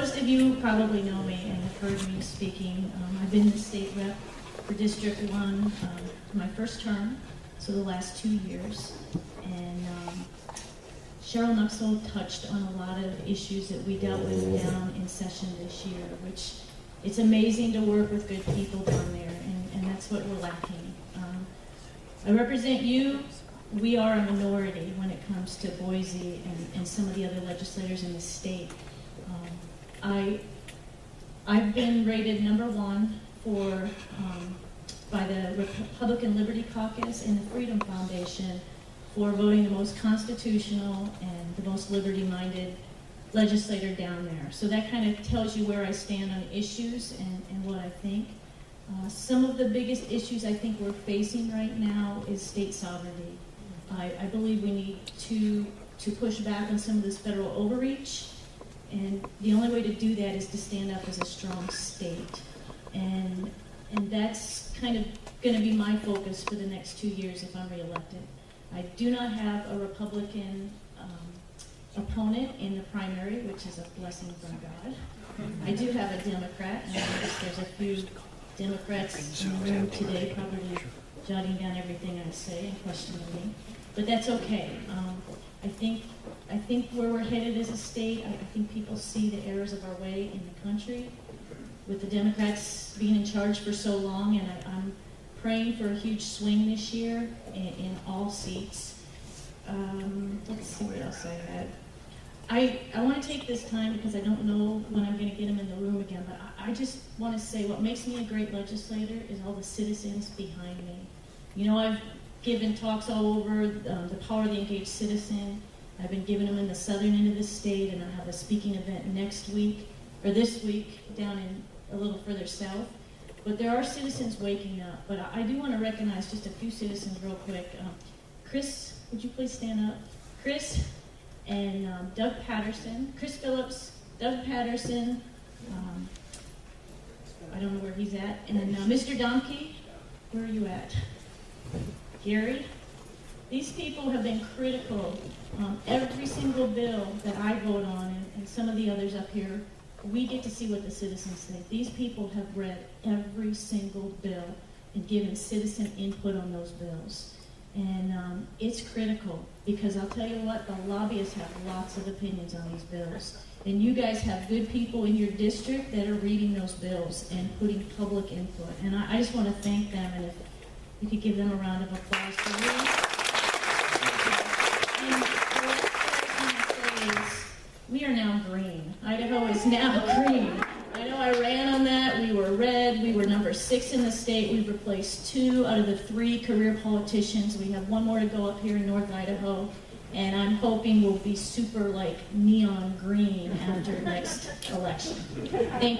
most of you probably know me and have heard me speaking. I've been the state rep for District 1 my first term, so the last 2 years. And Cheryl Nuxel touched on a lot of issues that we dealt with down in session this year, which it's amazing to work with good people down there, and that's what we're lacking. I represent you. We are a minority when it comes to Boise and some of the other legislators in the state. I've been rated #1 by the Republican Liberty Caucus and the Freedom Foundation for voting the most constitutional and the most liberty-minded legislator down there. So that kind of tells you where I stand on issues and what I think. Some of the biggest issues I think we're facing right now is state sovereignty. I believe we need to push back on some of this federal overreach, and the only way to do that is to stand up as a strong state. And that's kind of going to be my focus for the next 2 years if I'm reelected. I do not have a Republican opponent in the primary, which is a blessing from God. I do have a Democrat, and I notice there's a few Democrats in the room today probably jotting down everything I say and questioning me. But that's okay. I think where we're headed as a state, I think people see the errors of our way in the country with the Democrats being in charge for so long, and I'm praying for a huge swing this year in all seats. Let's see what else I had. I want to take this time because I don't know when I'm going to get them in the room again, but I just want to say what makes me a great legislator is all the citizens behind me. You know, I've given talks all over the power of the engaged citizen. I've been giving them in the southern end of the state, and I have a speaking event next week, or this week, down in a little further south. But there are citizens waking up. But I do want to recognize just a few citizens real quick. Chris, would you please stand up? Chris and Doug Patterson, Chris Phillips, Doug Patterson, I don't know where he's at, and then Mr. Domke, where are you at? Gary? These people have been critical. Every single bill that I vote on, and some of the others up here, we get to see what the citizens think. These people have read every single bill and given citizen input on those bills. And it's critical because I'll tell you what, the lobbyists have lots of opinions on these bills. And you guys have good people in your district that are reading those bills and putting public input. And I just want to thank them, and if you could give them a round of applause for me. And what I was going to say is, we are now green. Idaho is now green. I know I ran on that. We were red. We were #6 in the state. We've replaced 2 out of the 3 career politicians. We have 1 more to go up here in North Idaho. And I'm hoping we'll be super like neon green after next election. Thank you.